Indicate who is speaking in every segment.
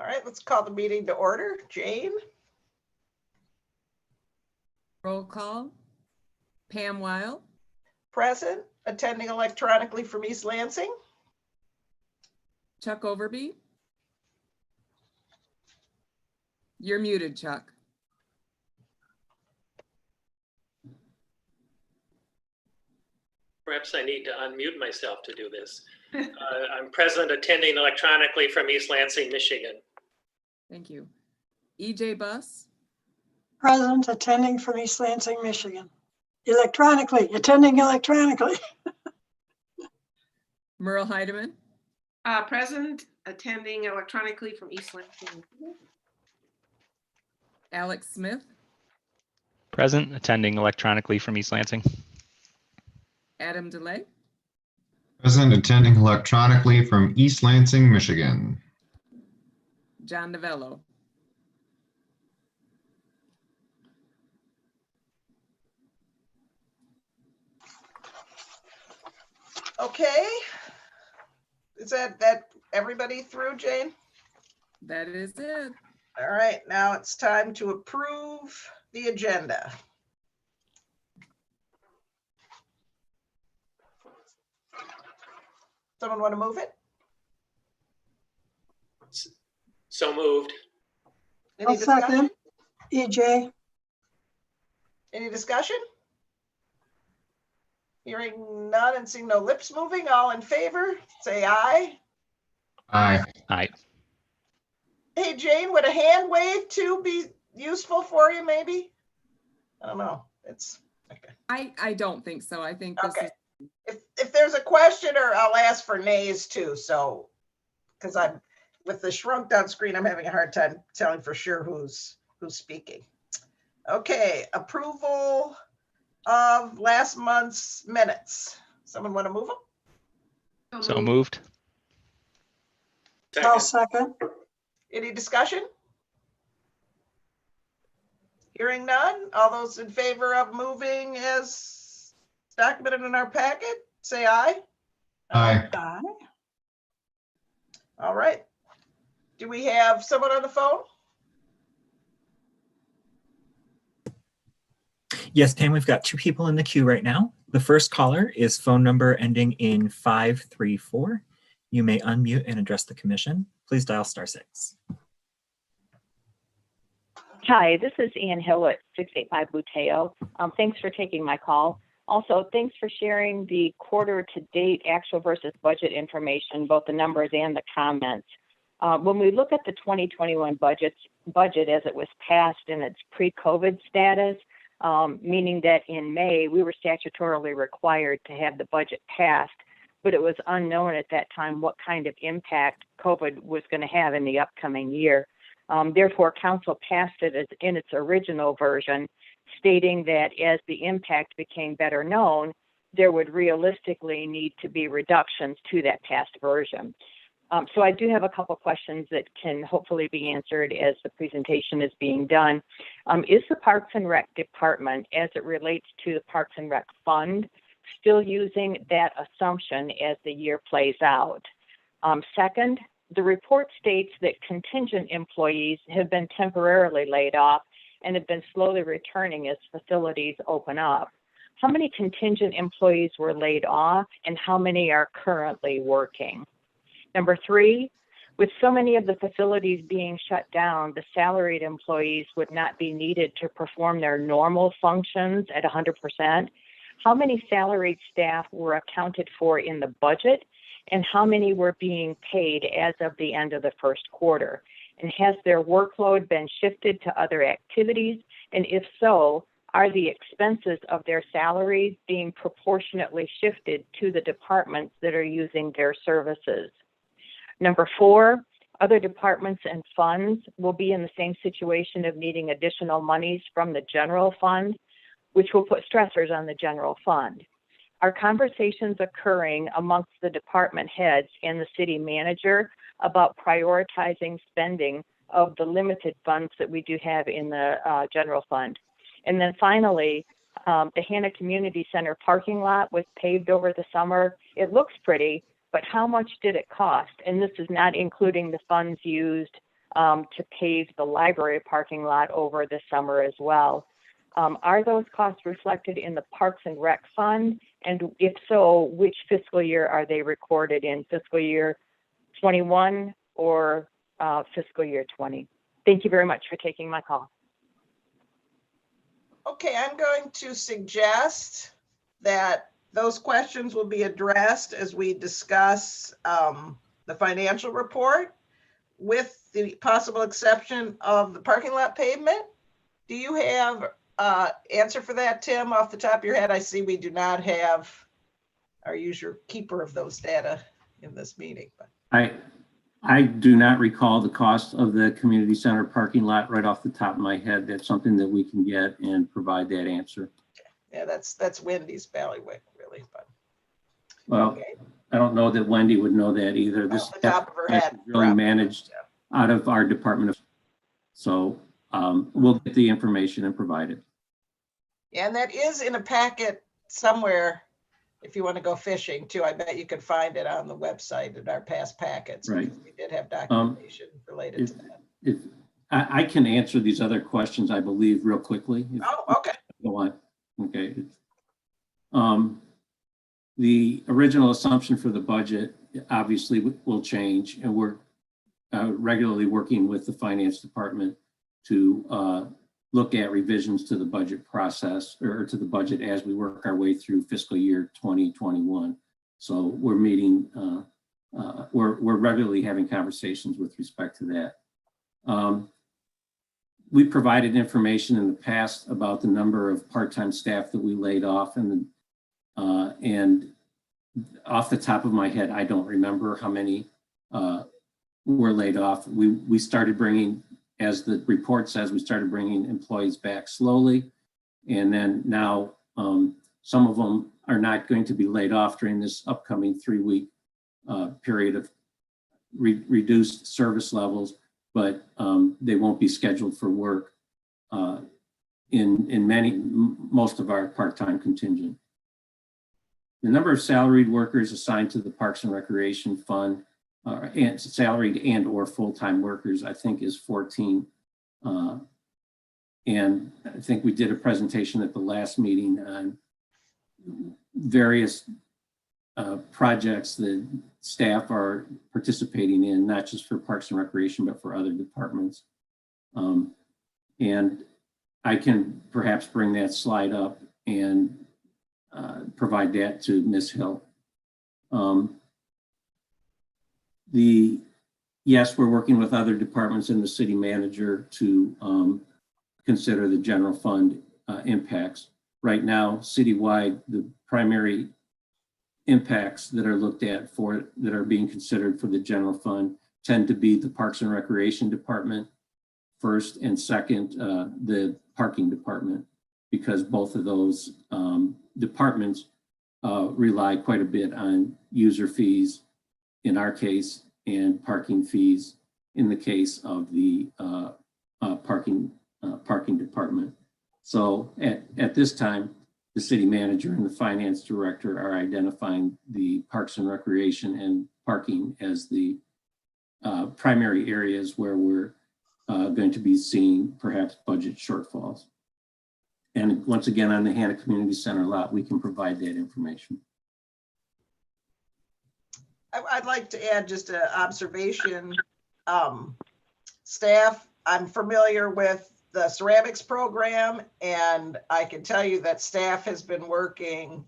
Speaker 1: All right, let's call the meeting to order. Jane?
Speaker 2: Roll call. Pam Weil.
Speaker 1: Present. Attending electronically from East Lansing.
Speaker 2: Chuck Overby. You're muted, Chuck.
Speaker 3: Perhaps I need to unmute myself to do this. I'm present attending electronically from East Lansing, Michigan.
Speaker 2: Thank you. EJ Buss.
Speaker 4: Present, attending from East Lansing, Michigan. Attending electronically.
Speaker 2: Merle Heidemann.
Speaker 5: Present, attending electronically from East Lansing.
Speaker 2: Alex Smith.
Speaker 6: Present, attending electronically from East Lansing.
Speaker 2: Adam DeLay.
Speaker 7: Present, attending electronically from East Lansing, Michigan.
Speaker 2: John Novello.
Speaker 1: Okay. Is that everybody through, Jane?
Speaker 2: That is it.
Speaker 1: All right, now it's time to approve the agenda. Someone want to move it?
Speaker 3: So moved.
Speaker 1: Any
Speaker 4: I'll
Speaker 1: discussion?
Speaker 4: second. EJ.
Speaker 1: Any discussion? Hearing none and seeing no lips moving, all in favor, say aye.
Speaker 7: Aye.
Speaker 6: Aye.
Speaker 1: Hey, Jane, would a hand wave too be useful for you, maybe? I don't know. It's okay.
Speaker 2: I don't think so. I think this
Speaker 1: Okay.
Speaker 2: is
Speaker 1: If there's a question, or I'll ask for nays too. So, because I'm with the shrunk down screen, I'm having a hard time telling for sure who's speaking. Okay, approval of last month's minutes. Someone want to move them?
Speaker 6: So moved.
Speaker 4: I'll
Speaker 3: Second.
Speaker 4: second.
Speaker 1: Any discussion? Hearing none. All those in favor of moving as documented in our packet, say aye.
Speaker 7: Aye.
Speaker 4: Aye.
Speaker 1: All right. Do we have someone on the phone?
Speaker 8: Yes, Pam, we've got two people in the queue right now. The first caller is phone number ending in 534. You may unmute and address the commission. Please dial *6.
Speaker 9: Hi, this is Ann Hill at 685 Buteo. Thanks for taking my call. Also, thanks for sharing the quarter-to-date actual versus budget information, both the numbers and the comments. When we look at the 2021 budget as it was passed in its pre-COVID status, meaning that in May, we were statutorily required to have the budget passed, but it was unknown at that time what kind of impact COVID was going to have in the upcoming year. Therefore, Council passed it in its original version, stating that as the impact became better known, there would realistically need to be reductions to that past version. So I do have a couple questions that can hopefully be answered as the presentation is being done. Is the Parks and Rec Department, as it relates to the Parks and Rec Fund, still using that assumption as the year plays out? Second, the report states that contingent employees have been temporarily laid off and have been slowly returning as facilities open up. How many contingent employees were laid off and how many are currently working? Number three, with so many of the facilities being shut down, the salaried employees would not be needed to perform their normal functions at 100%. How many salaried staff were accounted for in the budget and how many were being paid as of the end of the first quarter? And has their workload been shifted to other activities? And if so, are the expenses of their salaries being proportionately shifted to the departments that are using their services? Number four, other departments and funds will be in the same situation of needing additional monies from the general fund, which will put stressors on the general fund. Are conversations occurring amongst the department heads and the city manager about prioritizing spending of the limited funds that we do have in the general fund? And then finally, the Hannah Community Center parking lot was paved over the summer. It looks pretty, but how much did it cost? And this is not including the funds used to pave the library parking lot over the summer as well. Are those costs reflected in the Parks and Rec Fund? And if so, which fiscal year are they recorded in? Fiscal year 21 or fiscal year 20? Thank you very much for taking my call.
Speaker 1: Okay, I'm going to suggest that those questions will be addressed as we discuss the financial report, with the possible exception of the parking lot pavement. Do you have answer for that, Tim, off the top of your head? I see we do not have our usual keeper of those data in this meeting. But
Speaker 10: I do not recall the cost of the community center parking lot right off the top of my head. That's something that we can get and provide that answer.
Speaker 1: yeah, that's Wendy's bailiwick, really. But
Speaker 10: Well,
Speaker 1: okay,
Speaker 10: I don't know that Wendy would know that either. This
Speaker 1: off the top of her head,
Speaker 10: is really
Speaker 1: probably.
Speaker 10: managed out of our department. So we'll get the information and provide it.
Speaker 1: Yeah, and that is in a packet somewhere. If you want to go fishing too, I bet you could find it on the website in our past packets.
Speaker 10: Right.
Speaker 1: Because we did have documentation related to that.
Speaker 10: If I can answer these other questions, I believe, real quickly.
Speaker 1: Oh, okay.
Speaker 10: Go on. Okay. The original assumption for the budget obviously will change, and we're regularly working with the finance department to look at revisions to the budget process, or to the budget as we work our way through fiscal year 2021. So we're meeting, we're regularly having conversations with respect to that. We provided information in the past about the number of part-time staff that we laid off, and off the top of my head, I don't remember how many were laid off. We started bringing, as the report says, we started bringing employees back slowly. And then now some of them are not going to be laid off during this upcoming 3-week period of reduced service levels, but they won't be scheduled for work in most of our part-time contingent. The number of salaried workers assigned to the Parks and Recreation Fund, and salaried and or full-time workers, I think is 14. And I think we did a presentation at the last meeting on various projects that staff are participating in, not just for Parks and Recreation, but for other departments. And I can perhaps bring that slide up and provide that to Ms. Hill. Yes, we're working with other departments and the city manager to consider the general fund impacts. Right now, citywide, the primary impacts that are looked at that are being considered for the general fund tend to be the Parks and Recreation Department first, and second, the parking department, because both of those departments rely quite a bit on user fees in our case, and parking fees in the case of the parking department. So at this time, the city manager and the finance director are identifying the Parks and Recreation and parking as the primary areas where we're going to be seeing perhaps budget shortfalls. And once again, on the Hannah Community Center lot, we can provide that information.
Speaker 1: I'd like to add just an observation. Staff, I'm familiar with the ceramics program, and I can tell you that staff has been working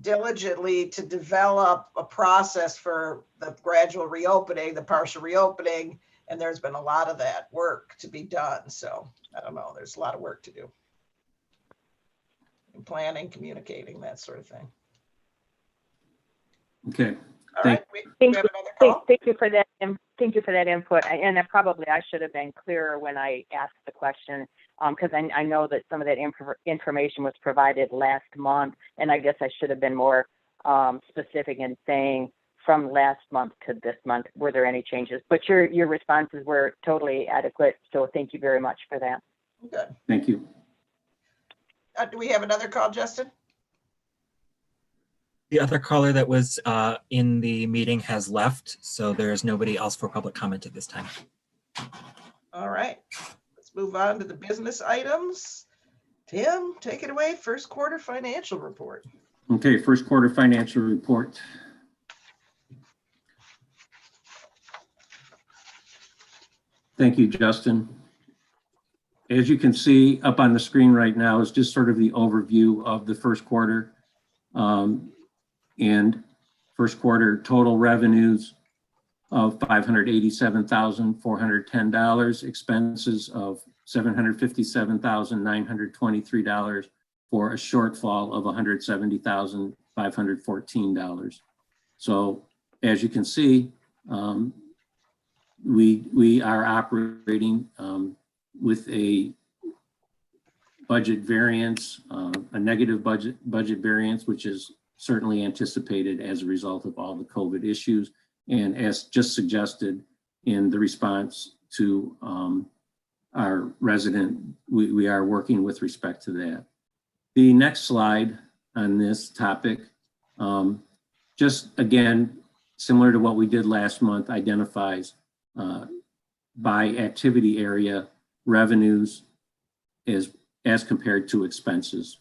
Speaker 1: diligently to develop a process for the gradual reopening, the partial reopening, and there's been a lot of that work to be done. So I don't know, there's a lot of work to do. Planning, communicating, that sort of thing.
Speaker 10: Okay.
Speaker 1: All right, we
Speaker 9: Thank
Speaker 1: have
Speaker 9: you.
Speaker 1: another call.
Speaker 9: Thank you for that. Thank you for that input. And I should have been clearer when I asked the question, because I know that some of that information was provided last month, and I guess I should have been more specific in saying from last month to this month, were there any changes? But your responses were totally adequate, so thank you very much for that.
Speaker 1: Good.
Speaker 10: Thank you.
Speaker 1: Do we have another call, Justin?
Speaker 8: The other caller that was in the meeting has left, so there's nobody else for public comment at this time.
Speaker 1: All right, let's move on to the business items. Tim, take it away. First quarter financial report.
Speaker 10: Okay, first quarter financial report. Thank you, Justin. As you can see up on the screen right now is just sort of the overview of the first quarter. And first quarter total revenues of $587,410, expenses of $757,923 for a shortfall of $170,514. So as you can see, we are operating with a budget variance, a negative budget variance, which is certainly anticipated as a result of all the COVID issues. And as just suggested in the response to our resident, we are working with respect to that. The next slide on this topic, just again, similar to what we did last month, identifies by activity area revenues as compared to expenses.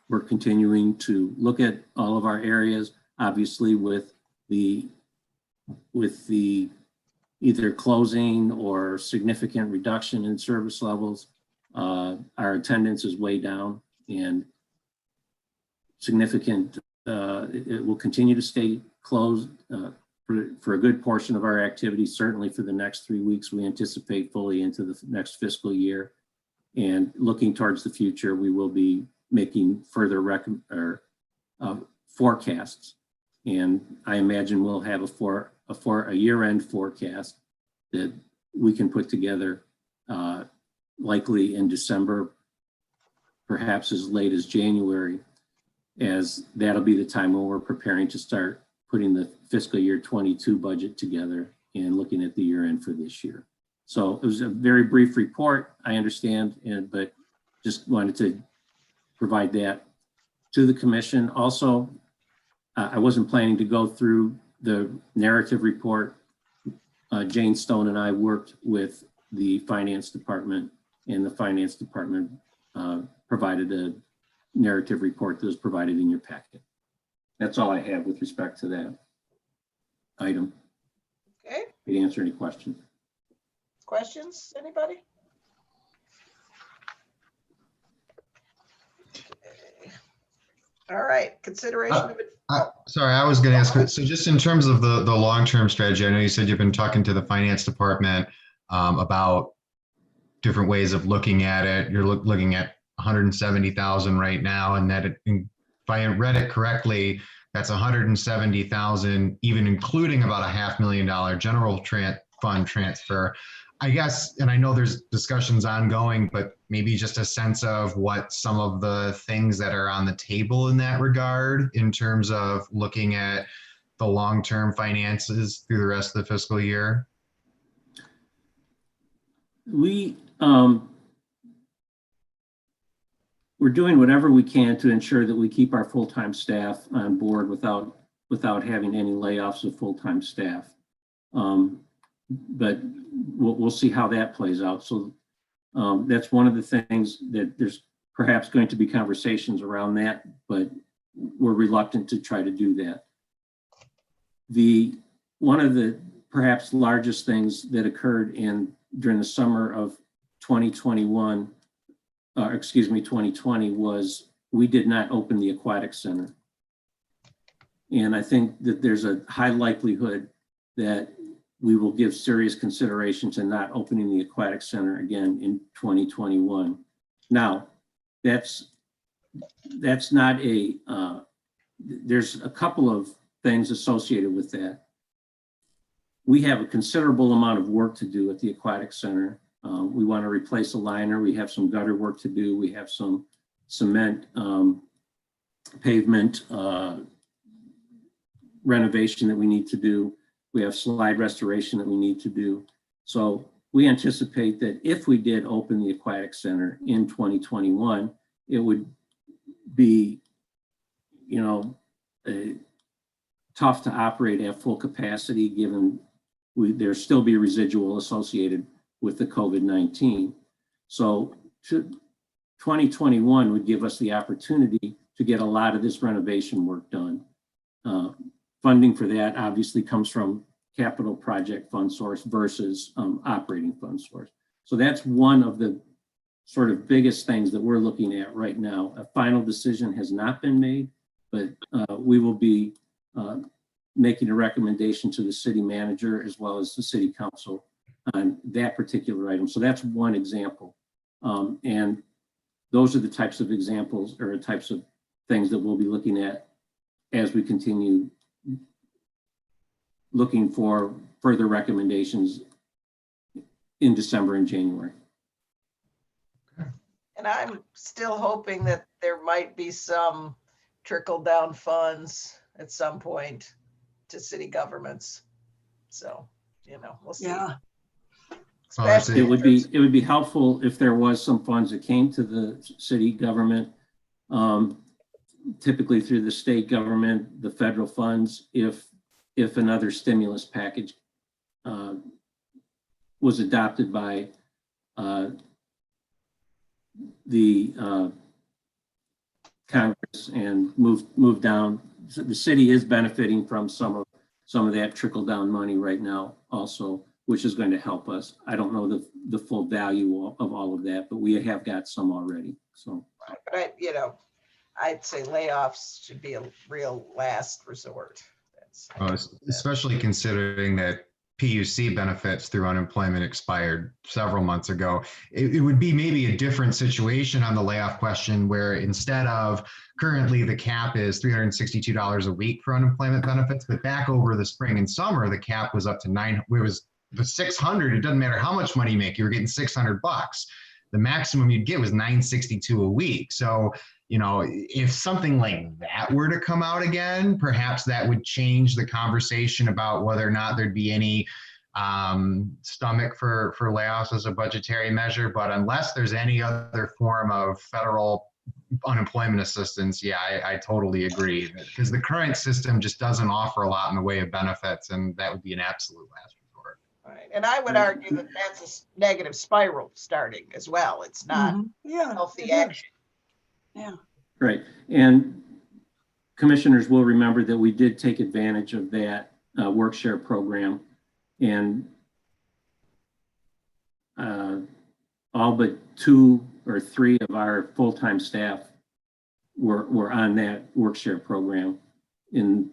Speaker 10: We're continuing to look at all of our areas, obviously with the either closing or significant reduction in service levels. Our attendance is way down and significant. It will continue to stay closed for a good portion of our activities, certainly for the next 3 weeks. We anticipate fully into the next fiscal year. And looking towards the future, we will be making further forecasts. And I imagine we'll have a year-end forecast that we can put together likely in December, perhaps as late as January, as that'll be the time when we're preparing to start putting the fiscal year 22 budget together and looking at the year end for this year. So it was a very brief report, I understand, but just wanted to provide that to the commission. Also, I wasn't planning to go through the narrative report. Jane Stone and I worked with the finance department, and the finance department provided a narrative report that was provided in your packet. That's all I have with respect to that item.
Speaker 1: Okay.
Speaker 10: To answer any questions.
Speaker 1: Questions, anybody? Okay. All right, consideration of it.
Speaker 7: Sorry, I was going to ask, so just in terms of the long-term strategy, I know you said you've been talking to the finance department about different ways of looking at it. You're looking at 170,000 right now, and that if I read it correctly, that's 170,000, even including about a $500,000 general fund transfer. I guess, and I know there's discussions ongoing, but maybe just a sense of what some of the things that are on the table in that regard, in terms of looking at the long-term finances through the rest of the fiscal year.
Speaker 10: We're doing whatever we can to ensure that we keep our full-time staff on board without having any layoffs of full-time staff. But we'll see how that plays out. So that's one of the things that there's perhaps going to be conversations around that, but we're reluctant to try to do that. One of the perhaps largest things that occurred during the summer of 2020 was we did not open the aquatic center. And I think that there's a high likelihood that we will give serious consideration to not opening the aquatic center again in 2021. Now, that's not there's a couple of things associated with that. We have a considerable amount of work to do at the aquatic center. We want to replace a liner. We have some gutter work to do. We have some cement pavement renovation that we need to do. We have slide restoration that we need to do. So we anticipate that if we did open the aquatic center in 2021, it would be, tough to operate at full capacity, given there'll still be residual associated with the COVID-19. So 2021 would give us the opportunity to get a lot of this renovation work done. Funding for that obviously comes from capital project fund source versus operating fund source. So that's one of the sort of biggest things that we're looking at right now. A final decision has not been made, but we will be making a recommendation to the city manager as well as the city council on that particular item. So that's one example. And those are the types of examples or types of things that we'll be looking at as we continue looking for further recommendations in December and January.
Speaker 1: And I'm still hoping that there might be some trickle down funds at some point to city governments. So, you know, we'll see.
Speaker 4: Yeah.
Speaker 1: Especially
Speaker 10: It would be helpful if there was some funds that came to the city government, typically through the state government, the federal funds, if another stimulus package was adopted by the Congress and moved down. The city is benefiting from some of that trickle down money right now also, which is going to help us. I don't know the full value of all of that, but we have got some already. So,
Speaker 1: but I'd say layoffs should be a real last resort.
Speaker 7: Especially considering that PUC benefits through unemployment expired several months ago. It would be maybe a different situation on the layoff question, where instead of currently the cap is $362 a week for unemployment benefits, but back over the spring and summer, the cap was up to the 600. It doesn't matter how much money you make, you were getting $600. The maximum you'd get was $962 a week. So, you know, if something like that were to come out again, perhaps that would change the conversation about whether or not there'd be any stomach for layoffs as a budgetary measure. But unless there's any other form of federal unemployment assistance, yeah, I totally agree, because the current system just doesn't offer a lot in the way of benefits, and that would be an absolute last resort.
Speaker 1: Right. And I would argue that that's a negative spiral starting as well. It's not healthy action.
Speaker 4: Yeah.
Speaker 10: right. And commissioners will remember that we did take advantage of that work share program, and all but 2 or 3 of our full-time staff were on that work share program in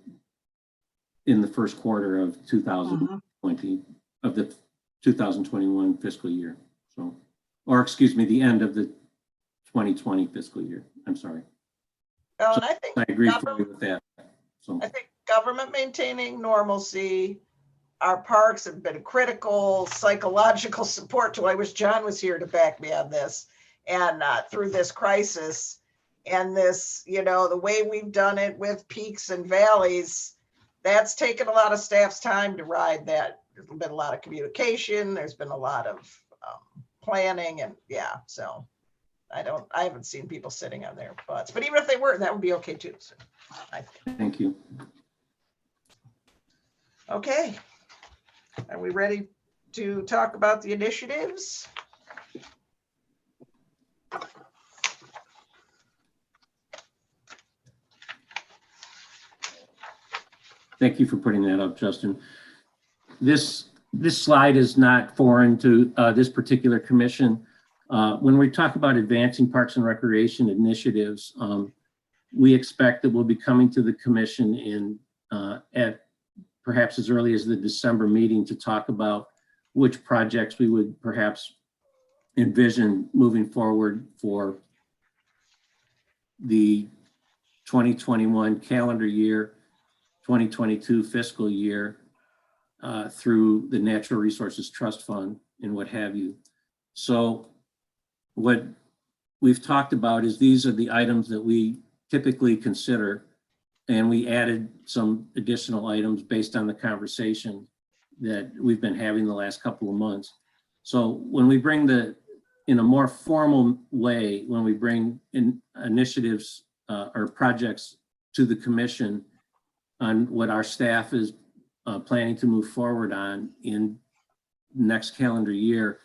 Speaker 10: the first quarter of 2020 of the 2021 fiscal year. So, or excuse me, the end of the 2020 fiscal year. I'm sorry.
Speaker 1: Well,
Speaker 10: So
Speaker 1: and I think
Speaker 10: I agree fully with that. So
Speaker 1: I think government maintaining normalcy, our parks have been critical, psychological support to. I wish John was here to back me on this. And through this crisis and this, you know, the way we've done it with peaks and valleys, that's taken a lot of staff's time to ride that. There's been a lot of communication. There's been a lot of planning, and so I haven't seen people sitting on their butts, but even if they were, that would be okay too. So
Speaker 10: thank you.
Speaker 1: Okay. Are we ready to talk about the initiatives?
Speaker 10: Thank you for putting that up, Justin. This slide is not foreign to this particular commission. When we talk about advancing parks and recreation initiatives, we expect that we'll be coming to the commission at perhaps as early as the December meeting to talk about which projects we would perhaps envision moving forward for the 2021 calendar year, 2022 fiscal year, through the Natural Resources Trust Fund and what have you. So what we've talked about is these are the items that we typically consider, and we added some additional items based on the conversation that we've been having the last couple of months. So when we bring in a more formal way, when we bring in initiatives or projects to the commission on what our staff is planning to move forward on in next calendar year,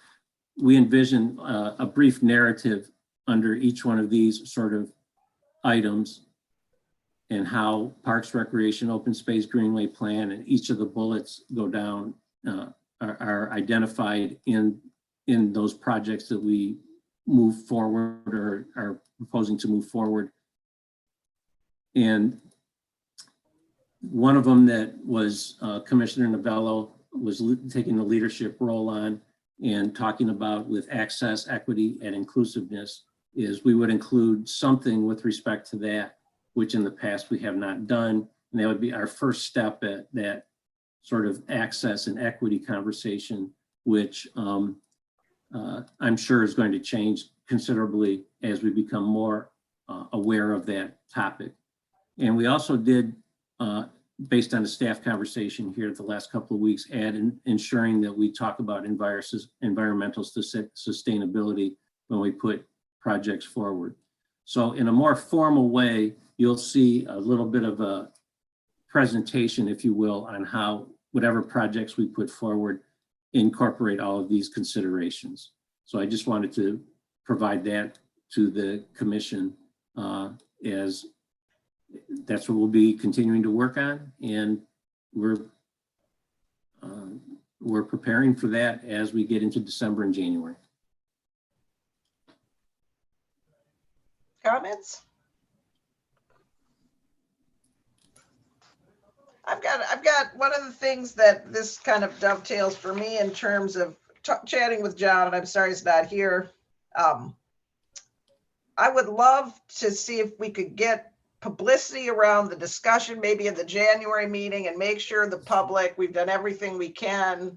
Speaker 10: we envision a brief narrative under each one of these sort of items and how Parks, Recreation, Open Space, Greenway Plan, and each of the bullets go down are identified in those projects that we move forward or are proposing to move forward. And one of them that was Commissioner Novello was taking the leadership role on and talking about with access, equity, and inclusiveness is we would include something with respect to that, which in the past we have not done. And that would be our first step at that sort of access and equity conversation, which I'm sure is going to change considerably as we become more aware of that topic. And we also did, based on a staff conversation here the last couple of weeks, add ensuring that we talk about environmental sustainability when we put projects forward. So in a more formal way, you'll see a little bit of a presentation, if you will, on how whatever projects we put forward incorporate all of these considerations. So I just wanted to provide that to the commission as that's what we'll be continuing to work on, and we're preparing for that as we get into December and January.
Speaker 1: Comments? I've got one of the things that this kind of dovetails for me in terms of chatting with John, and I'm sorry he's not here. I would love to see if we could get publicity around the discussion, maybe in the January meeting, and make sure the public, we've done everything we can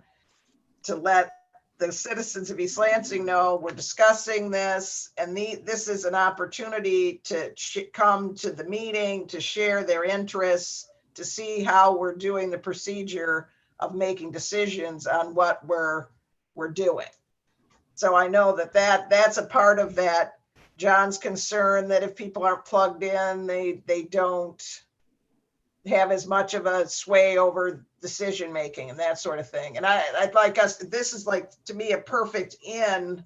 Speaker 1: to let the citizens of East Lansing know we're discussing this, and this is an opportunity to come to the meeting, to share their interests, to see how we're doing the procedure of making decisions on what we're doing. So I know that's a part of that. John's concern that if people aren't plugged in, they don't have as much of a sway over decision making and that sort of thing. And I'd like us, this is like, to me, a perfect in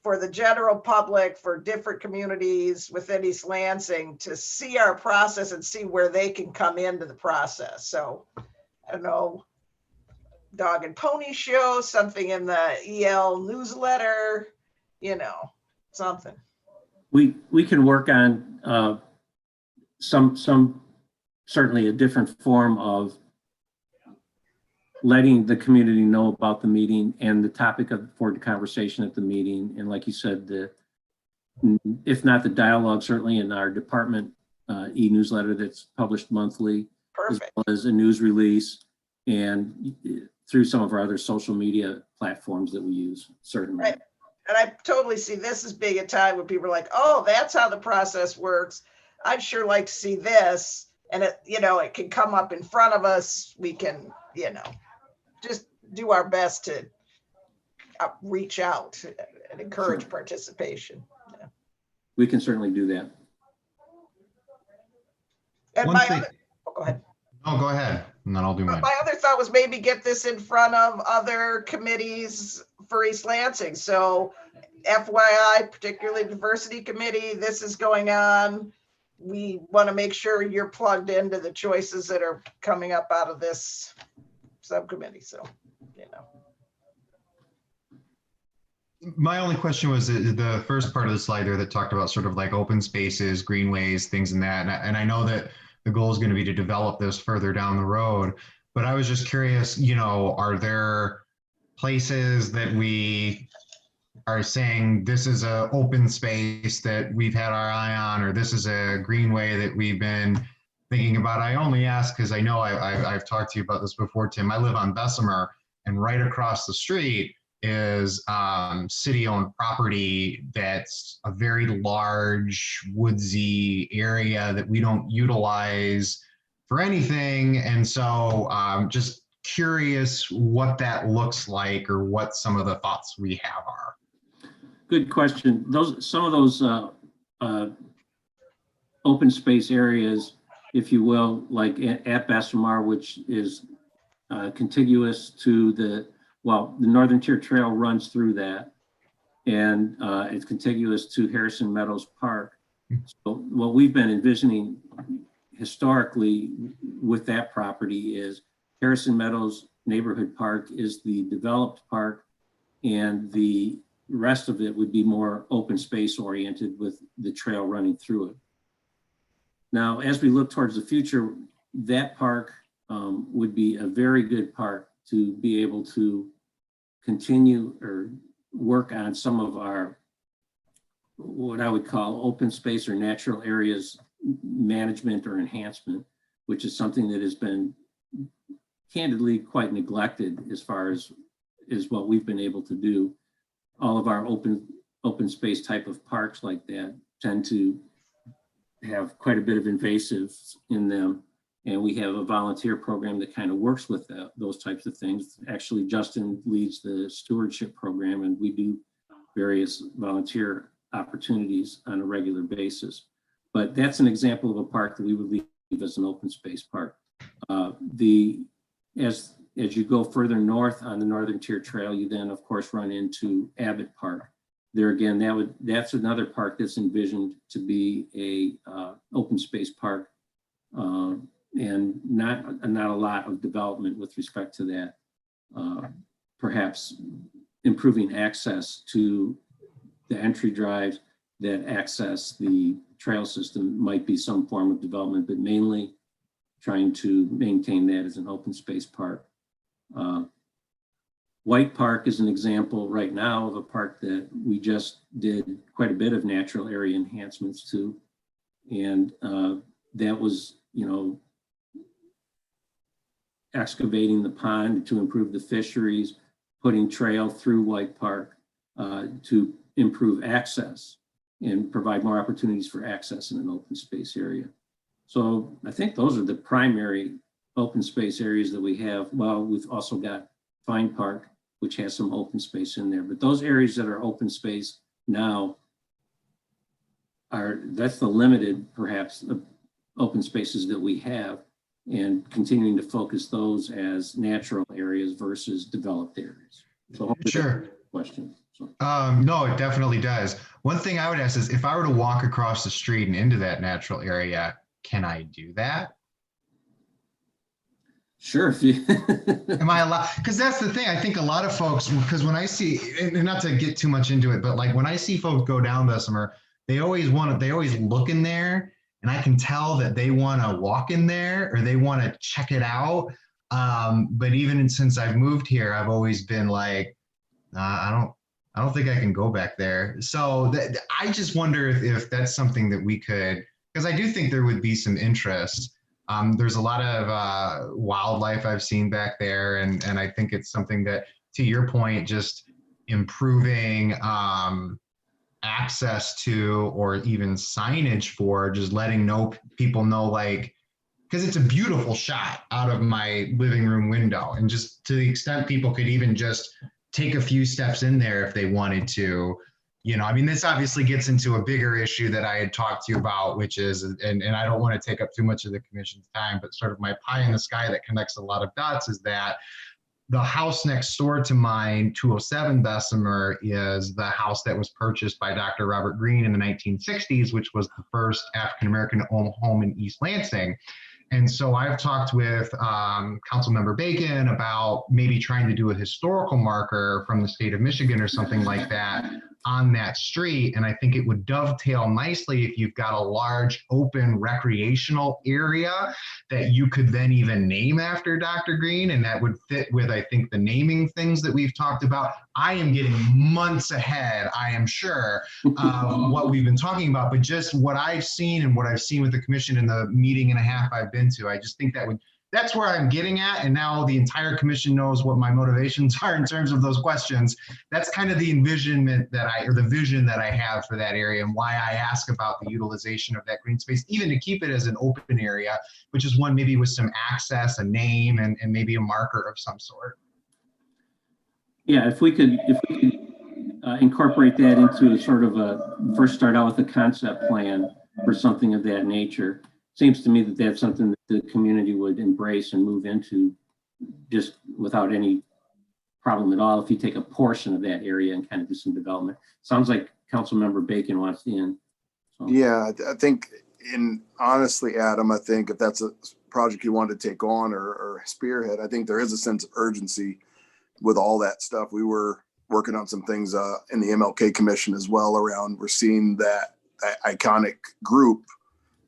Speaker 1: for the general public, for different communities within East Lansing to see our process and see where they can come into the process. So I don't know, dog and pony show, something in the EL newsletter, something.
Speaker 10: We can work on some certainly a different form of letting the community know about the meeting and the topic for the conversation at the meeting. And like you said, if not the dialogue, certainly in our department e-newsletter that's published monthly,
Speaker 1: Perfect.
Speaker 10: As well as a news release and through some of our other social media platforms that we use, certainly.
Speaker 1: Right. And I totally see this as being a time when people are like, oh, that's how the process works. I'd sure like to see this. And it can come up in front of us. We can, just do our best to reach out and encourage participation. Yeah.
Speaker 10: We can certainly do that.
Speaker 1: And go ahead.
Speaker 7: No, go ahead, and then I'll do mine.
Speaker 1: My other thought was maybe get this in front of other committees for East Lansing. So FYI, particularly diversity committee, this is going on. We want to make sure you're plugged into the choices that are coming up out of this subcommittee. So,
Speaker 7: My only question was the first part of the slide there that talked about sort of like open spaces, greenways, things in that. And I know that the goal is going to be to develop this further down the road, but I was just curious, are there places that we are saying this is an open space that we've had our eye on, or this is a greenway that we've been thinking about? I only ask because I know I've talked to you about this before, Tim. I live on Bessemer, and right across the street is city-owned property that's a very large woodsy area that we don't utilize for anything. And so just curious what that looks like or what some of the thoughts we have are.
Speaker 10: Good question. Some of those open space areas, if you will, like at Bessemer, which is contiguous to the Northern Tier Trail runs through that. and it's contiguous to Harrison Meadows Park. So what we've been envisioning historically with that property is Harrison Meadows Neighborhood Park is the developed park, and the rest of it would be more open space oriented with the trail running through it. Now, as we look towards the future, that park would be a very good park to be able to continue or work on some of our, what I would call open space or natural areas management or enhancement, which is something that has been candidly quite neglected as far as what we've been able to do. All of our open space type of parks like that tend to have quite a bit of invasives in them. And we have a volunteer program that kind of works with those types of things. Actually, Justin leads the stewardship program, and we do various volunteer opportunities on a regular basis. But that's an example of a park that we would leave as an open space park. As you go further north on the Northern Tier Trail, you then of course run into Abbott Park. There again, that's another park that's envisioned to be a open space park, and not a lot of development with respect to that. Perhaps improving access to the entry drives that access the trail system might be some form of development, but mainly trying to maintain that as an open space park. White Park is an example right now of a park that we just did quite a bit of natural area enhancements to. And that was, excavating the pond to improve the fisheries, putting trail through White Park to improve access and provide more opportunities for access in an open space area. So I think those are the primary open space areas that we have. Well, we've also got Fine Park, which has some open space in there, but those areas that are open space now that's the limited, perhaps, open spaces that we have, and continuing to focus those as natural areas versus developed areas. So
Speaker 7: Sure.
Speaker 10: Question. So.
Speaker 7: No, it definitely does. One thing I would ask is, if I were to walk across the street and into that natural area, can I do that?
Speaker 10: Sure.
Speaker 7: Am I allowed? Because that's the thing. I think a lot of folks, because when I see, and not to get too much into it, but like when I see folks go down Bessemer, they always look in there, and I can tell that they want to walk in there or they want to check it out. But even since I've moved here, I've always been like, I don't think I can go back there. So I just wonder if that's something that we could, because I do think there would be some interest. There's a lot of wildlife I've seen back there, and I think it's something that, to your point, just improving access to, or even signage for, just letting people know, like, because it's a beautiful shot out of my living room window, and just to the extent people could even just take a few steps in there if they wanted to. I mean, this obviously gets into a bigger issue that I had talked to you about, which is, and I don't want to take up too much of the commission's time, but sort of my pie in the sky that connects a lot of dots is that the house next door to mine, 207 Bessemer, is the house that was purchased by Dr. Robert Greene in the 1960s, which was the first African-American home in East Lansing. And so I've talked with Councilmember Bacon about maybe trying to do a historical marker from the state of Michigan or something like that on that street. And I think it would dovetail nicely if you've got a large open recreational area that you could then even name after Dr. Greene, and that would fit with, I think, the naming things that we've talked about. I am getting months ahead, I am sure, of what we've been talking about, but just what I've seen and what I've seen with the commission in the meeting and a half I've been to, I just think that's where I'm getting at. And now the entire commission knows what my motivations are in terms of those questions. That's kind of the envisionment the vision that I have for that area, and why I ask about the utilization of that green space, even to keep it as an open area, which is one maybe with some access, a name, and maybe a marker of some sort.
Speaker 10: Yeah, if we could incorporate that into a sort of first start out with a concept plan for something of that nature. Seems to me that that's something that the community would embrace and move into just without any problem at all if you take a portion of that area and kind of do some development. Sounds like Councilmember Bacon wants in. So.
Speaker 11: Yeah, I think, honestly, Adam, I think if that's a project you want to take on or spearhead, I think there is a sense of urgency with all that stuff. We were working on some things in the MLK Commission as well around, we're seeing that iconic group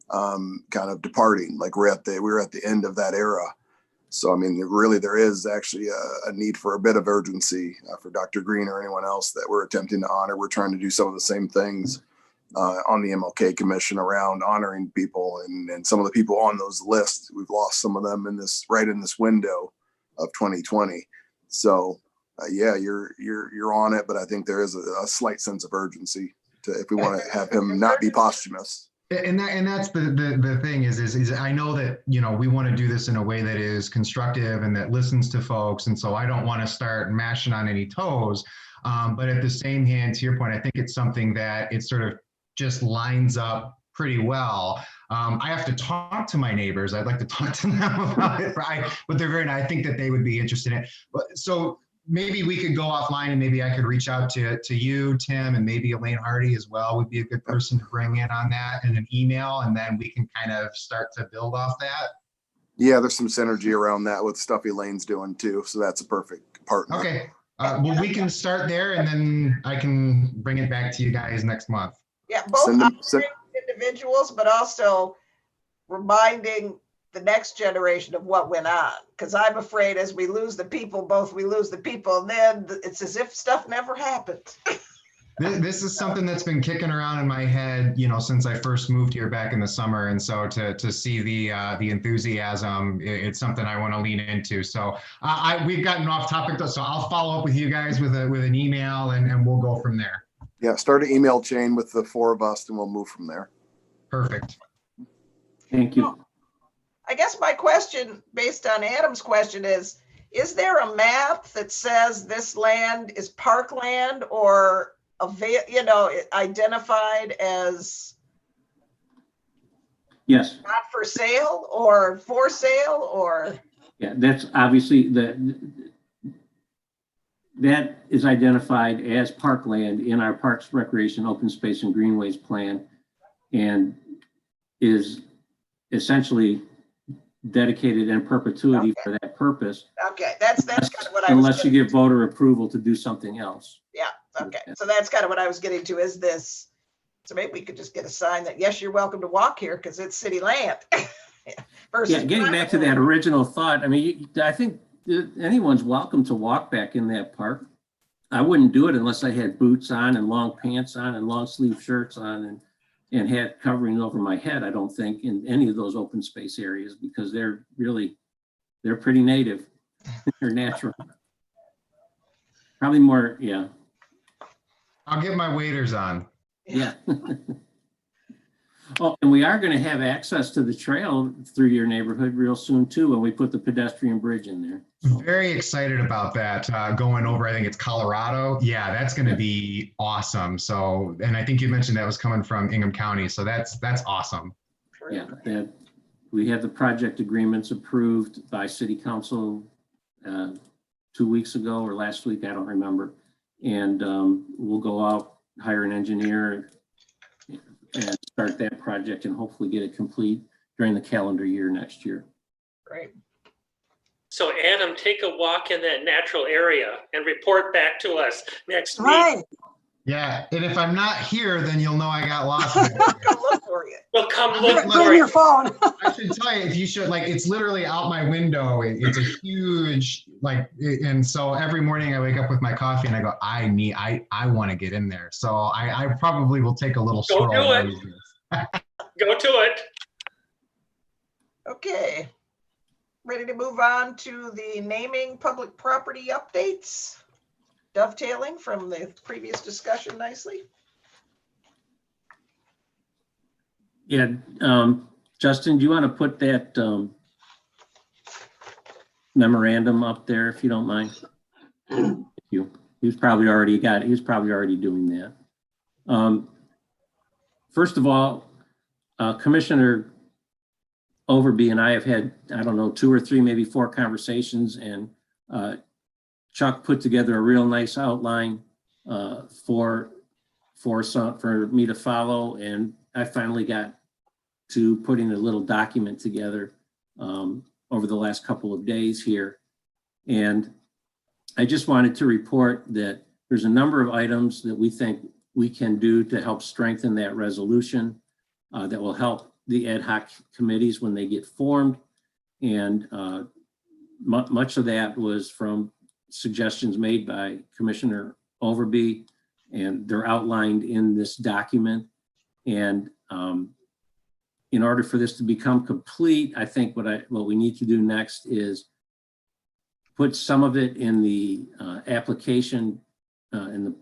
Speaker 11: kind of departing, like we were at the end of that era. So, I mean, really, there is actually a need for a bit of urgency for Dr. Green or anyone else that we're attempting to honor. We're trying to do some of the same things on the MLK Commission around honoring people, and some of the people on those lists, we've lost some of them right in this window of 2020. So, yeah, you're on it, but I think there is a slight sense of urgency if we want to have him not be posthumous.
Speaker 7: And that's the thing is I know that, we want to do this in a way that is constructive and that listens to folks. And so I don't want to start mashing on any toes. But at the same hand, to your point, I think it's something that it sort of just lines up pretty well. I have to talk to my neighbors. I'd like to talk to them about it, but they're very nice. I think that they would be interested in it. So maybe we could go offline and maybe I could reach out to you, Tim, and maybe Elaine Hardy as well would be a good person to bring in on that in an email, and then we can kind of start to build off that.
Speaker 11: Yeah, there's some synergy around that with stuff Elaine's doing too. So that's a perfect partner.
Speaker 7: Okay. Well, we can start there and then I can bring it back to you guys next month.
Speaker 1: Yeah, both individuals, but also reminding the next generation of what went on. Because I'm afraid as we lose the people, we lose the people, and then it's as if stuff never happened.
Speaker 7: This is something that's been kicking around in my head, since I first moved here back in the summer. And so to see the enthusiasm, it's something I want to lean into. So we've gotten off topic though, so I'll follow up with you guys with an email and we'll go from there.
Speaker 11: Yeah, start an email chain with the four of us and we'll move from there.
Speaker 7: Perfect.
Speaker 10: Thank you.
Speaker 1: I guess my question, based on Adam's question, is there a map that says this land is parkland or identified as
Speaker 10: Yes.
Speaker 1: not for sale or for sale or?
Speaker 10: Yeah, that's obviously that is identified as parkland in our Parks, Recreation, Open Space, and Greenways plan, and is essentially dedicated in perpetuity for that purpose.
Speaker 1: Okay, that's kind of what I was.
Speaker 10: Unless you give voter approval to do something else.
Speaker 1: Yeah. Okay. So that's kind of what I was getting to. Is this? So maybe we could just get a sign that yes, you're welcome to walk here because it's city land.
Speaker 10: Yeah, getting back to that original thought. I mean, I think anyone's welcome to walk back in that park. I wouldn't do it unless I had boots on and long pants on and long sleeve shirts on and had covering over my head. I don't think in any of those open space areas, because they're pretty native. They're natural. Probably more, yeah.
Speaker 7: I'll get my waders on.
Speaker 10: Yeah. Oh, and we are going to have access to the trail through your neighborhood real soon too, when we put the pedestrian bridge in there. So.
Speaker 7: Very excited about that. Going over, I think it's Colorado. Yeah, that's going to be awesome. So, and I think you mentioned that was coming from Ingham County. So that's awesome.
Speaker 10: Yeah, we have the project agreements approved by City Council 2 weeks ago or last week, I don't remember. And we'll go out, hire an engineer, and start that project and hopefully get it complete during the calendar year next year.
Speaker 1: Great.
Speaker 3: So Adam, take a walk in that natural area and report back to us next week.
Speaker 4: Right.
Speaker 7: Yeah, and if I'm not here, then you'll know I got lost.
Speaker 1: Look for you.
Speaker 3: Well, come look for
Speaker 4: Bring your
Speaker 3: it.
Speaker 4: phone.
Speaker 7: I should tell you, if you should, it's literally out my window. It's a huge, and so every morning I wake up with my coffee and I go, I want to get in there. So I probably will take a little
Speaker 3: Go
Speaker 7: stroll.
Speaker 3: do it. Go to it.
Speaker 1: Okay. Ready to move on to the naming public property updates? Dovetailing from the previous discussion nicely.
Speaker 10: Yeah, Justin, do you want to put that memorandum up there if you don't mind? Thank you. He's probably already doing that. First of all, Commissioner Overby and I have had, I don't know, 2 or 3, maybe 4 conversations, and Chuck put together a real nice outline for me to follow, and I finally got to putting a little document together over the last couple of days here. And I just wanted to report that there's a number of items that we think we can do to help strengthen that resolution that will help the ad hoc committees when they get formed. And much of that was from suggestions made by Commissioner Overby, and they're outlined in this document. And in order for this to become complete, I think what we need to do next is put some of it in the application, in the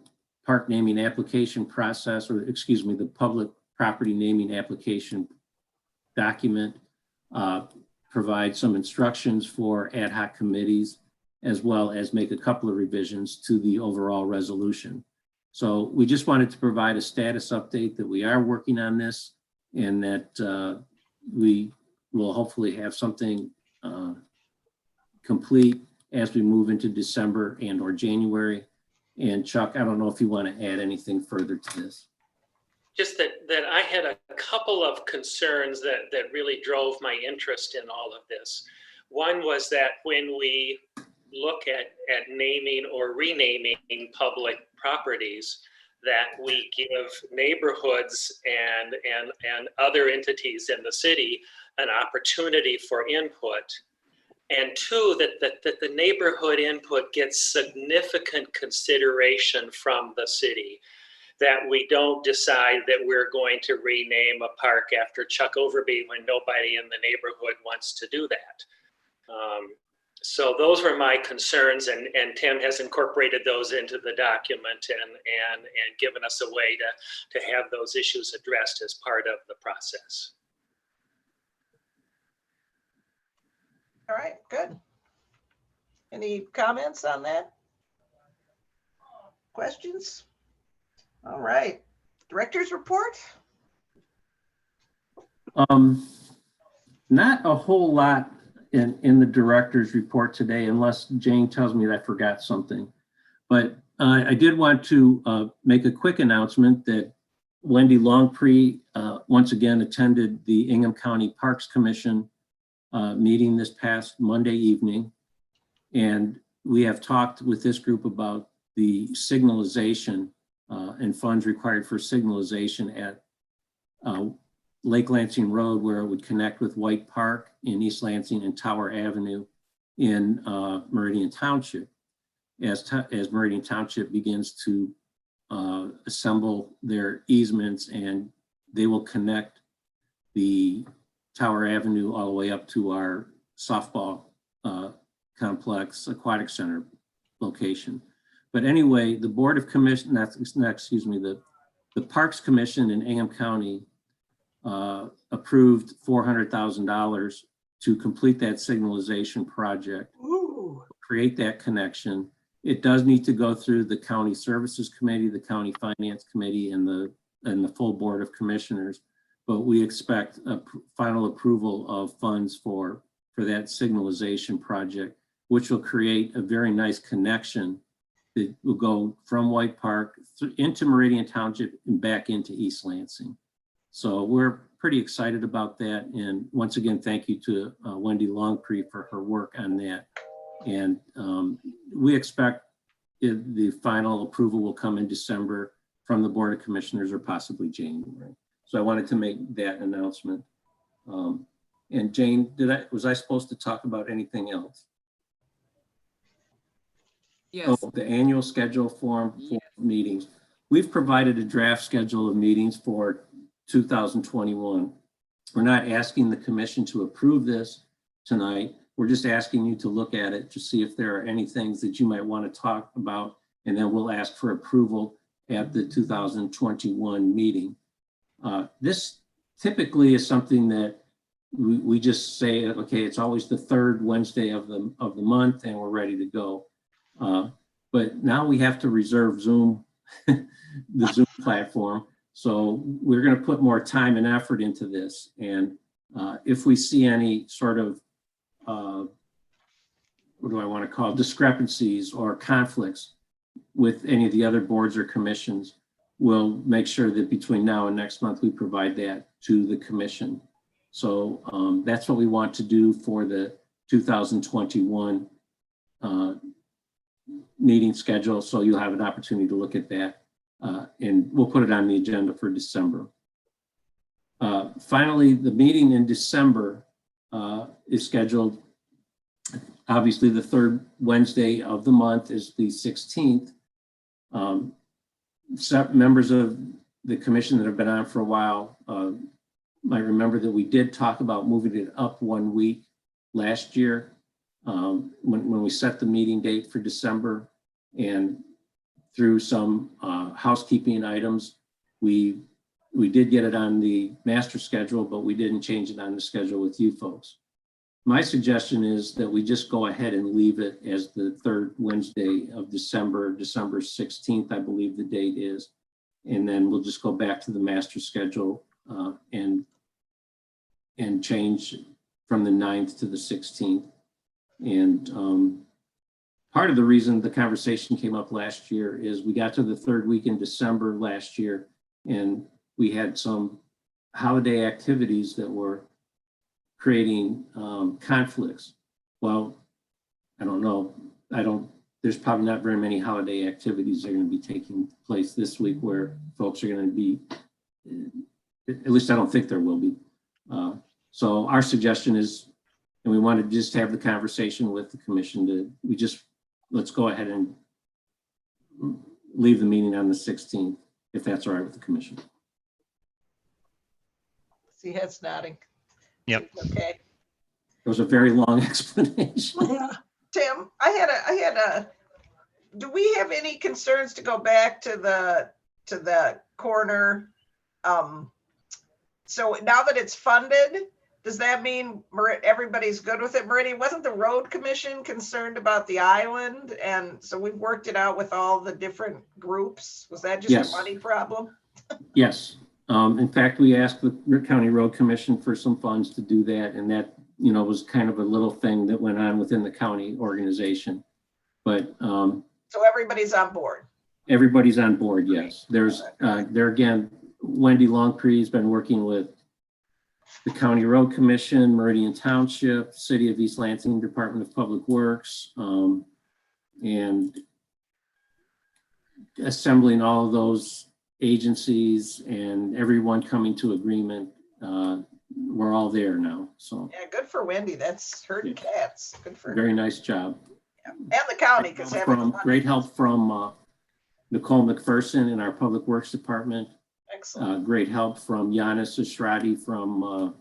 Speaker 10: park naming application process, or excuse me, the public property naming application document, provide some instructions for ad hoc committees, as well as make a couple of revisions to the overall resolution. So we just wanted to provide a status update that we are working on this, and that we will hopefully have something complete as we move into December and or January. And Chuck, I don't know if you want to add anything further to this.
Speaker 3: Just that I had a couple of concerns that really drove my interest in all of this. One was that when we look at naming or renaming public properties, that we give neighborhoods and other entities in the city an opportunity for input. And two, that the neighborhood input gets significant consideration from the city. That we don't decide that we're going to rename a park after Chuck Overby when nobody in the neighborhood wants to do that. So those were my concerns, and Tim has incorporated those into the document and given us a way to have those issues addressed as part of the process.
Speaker 1: All right, good. Any comments on that? Questions? All right, director's report.
Speaker 10: Not a whole lot in the director's report today, unless Jane tells me that I forgot something. But I did want to make a quick announcement that Wendy Longpre once again attended the Ingham County Parks Commission meeting this past Monday evening. And we have talked with this group about the signalization and funds required for signalization at Lake Lansing Road, where it would connect with White Park in East Lansing and Tower Avenue in Meridian Township. As Meridian Township begins to assemble their easements, and they will connect the Tower Avenue all the way up to our softball complex aquatic center location. But anyway, the Board of Commission, the Parks Commission in Ingham County approved $400,000 to complete that signalization project.
Speaker 4: Ooh.
Speaker 10: Create that connection. It does need to go through the County Services Committee, the County Finance Committee, and the full Board of Commissioners. But we expect a final approval of funds for that signalization project, which will create a very nice connection that will go from White Park into Meridian Township and back into East Lansing. So we're pretty excited about that. And once again, thank you to Wendy Longpre for her work on that. And we expect the final approval will come in December from the Board of Commissioners, or possibly January. So I wanted to make that announcement. And Jane, was I supposed to talk about anything else?
Speaker 2: Yes.
Speaker 10: Oh, the annual schedule form for meetings. We've provided a draft schedule of meetings for 2021. We're not asking the commission to approve this tonight. We're just asking you to look at it to see if there are any things that you might want to talk about, and then we'll ask for approval at the 2021 meeting. This typically is something that we just say, okay, it's always the third Wednesday of the month, and we're ready to go. But now we have to reserve Zoom, the Zoom platform. So we're going to put more time and effort into this. And if we see any sort of what do I want to call, discrepancies or conflicts with any of the other boards or commissions, we'll make sure that between now and next month, we provide that to the commission. So that's what we want to do for the 2021 meeting schedule. So you'll have an opportunity to look at that, and we'll put it on the agenda for December. Finally, the meeting in December is scheduled. Obviously, the third Wednesday of the month is the 16th. Some members of the commission that have been on for a while might remember that we did talk about moving it up 1 week last year when we set the meeting date for December, and through some housekeeping items, we did get it on the master schedule, but we didn't change it on the schedule with you folks. My suggestion is that we just go ahead and leave it as the third Wednesday of December, December 16th, I believe the date is. And then we'll just go back to the master schedule and change from the 9th to the 16th. And part of the reason the conversation came up last year is we got to the third week in December last year, and we had some holiday activities that were creating conflicts. Well, I don't know. There's probably not very many holiday activities that are going to be taking place this week where folks are going to be, at least I don't think there will be. So our suggestion is, and we want to just have the conversation with the commission let's go ahead and leave the meeting on the 16th, if that's all right with the commission.
Speaker 1: See heads nodding.
Speaker 6: Yep.
Speaker 1: Okay.
Speaker 10: It was a very long explanation.
Speaker 4: Yeah.
Speaker 1: Tim, I had a, do we have any concerns to go back to the corner? So now that it's funded, does that mean everybody's good with it? Meridian, wasn't the road commission concerned about the island? And so we've worked it out with all the different groups. Was that just
Speaker 10: Yes.
Speaker 1: a money problem?
Speaker 10: Yes. In fact, we asked the County Road Commission for some funds to do that. And that, was kind of a little thing that went on within the county organization. But
Speaker 1: So everybody's on board.
Speaker 10: everybody's on board, yes. There's, there again, Wendy Longpree has been working with the County Road Commission, Meridian Township, City of East Lansing Department of Public Works, and assembling all of those agencies and everyone coming to agreement. We're all there now, so
Speaker 1: Yeah, good for Wendy. That's herding cats. Good for her.
Speaker 10: very nice job.
Speaker 1: And the county, because
Speaker 10: Great help from Nicole McPherson in our Public Works Department.
Speaker 1: Excellent.
Speaker 10: Great help from Giannis Estradi from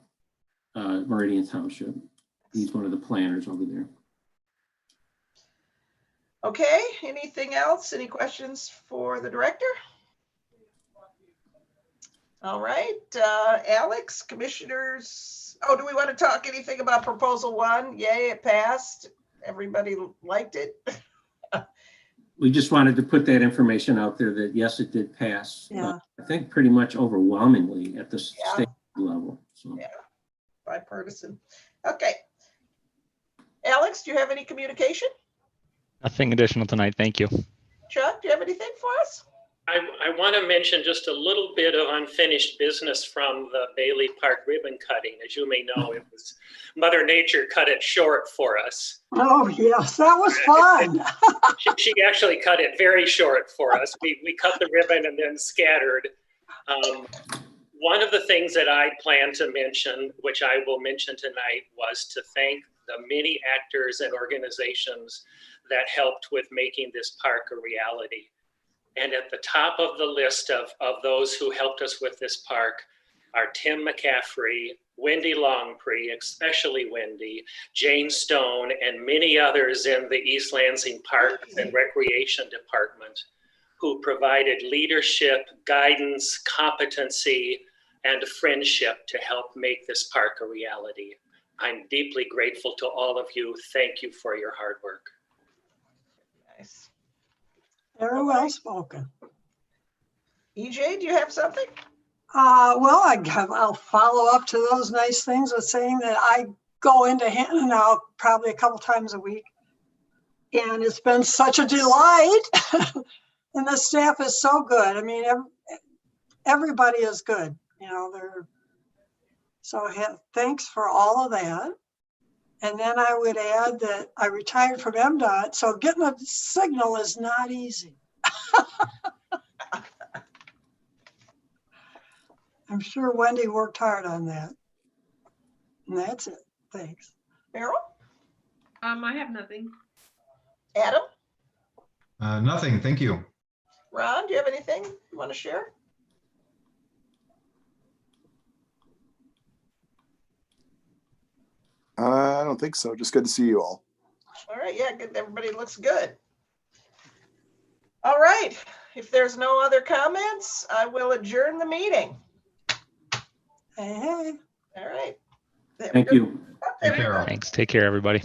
Speaker 10: Meridian Township. He's one of the planners over there.
Speaker 1: Okay, anything else? Any questions for the director? All right, Alex, commissioners. Oh, do we want to talk anything about proposal 1? Yay, it passed. Everybody liked it.
Speaker 10: We just wanted to put that information out there that yes, it did pass.
Speaker 4: Yeah.
Speaker 10: I think pretty much overwhelmingly at the state level. So.
Speaker 1: Yeah, bipartisan. Okay. Alex, do you have any communication?
Speaker 6: Nothing additional tonight. Thank you.
Speaker 1: Chuck, do you have anything for us?
Speaker 3: I want to mention just a little bit of unfinished business from the Bailey Park ribbon cutting. As you may know, it was Mother Nature cut it short for us.
Speaker 4: Oh, yes, that was fun.
Speaker 3: She actually cut it very short for us. We cut the ribbon and then scattered. One of the things that I plan to mention, which I will mention tonight, was to thank the many actors and organizations that helped with making this park a reality. And at the top of the list of those who helped us with this park are Tim McCaffrey, Wendy Longpree, especially Wendy, Jane Stone, and many others in the East Lansing Parks and Recreation Department who provided leadership, guidance, competency, and friendship to help make this park a reality. I'm deeply grateful to all of you. Thank you for your hard work.
Speaker 1: Nice.
Speaker 4: Very well spoken.
Speaker 1: EJ, do you have something?
Speaker 4: Well, I'll follow up to those nice things with saying that I go into Hannah now probably a couple times a week And it's been such a delight. And the staff is so good. I mean, everybody is good. You know, thanks for all of that. And then I would add that I retired from MDOT, so getting a signal is not easy. I'm sure Wendy worked hard on that. And that's it. Thanks.
Speaker 1: Meryl?
Speaker 5: I have nothing.
Speaker 1: Adam?
Speaker 7: Nothing, thank you.
Speaker 1: Ron, do you have anything you want to share?
Speaker 11: I don't think so. Just good to see you all.
Speaker 1: All right, yeah, good. Everybody looks good. All right, if there's no other comments, I will adjourn the meeting.
Speaker 4: Hey.
Speaker 1: All right.
Speaker 10: Thank you.
Speaker 7: Take care.
Speaker 6: Thanks. Take care, everybody.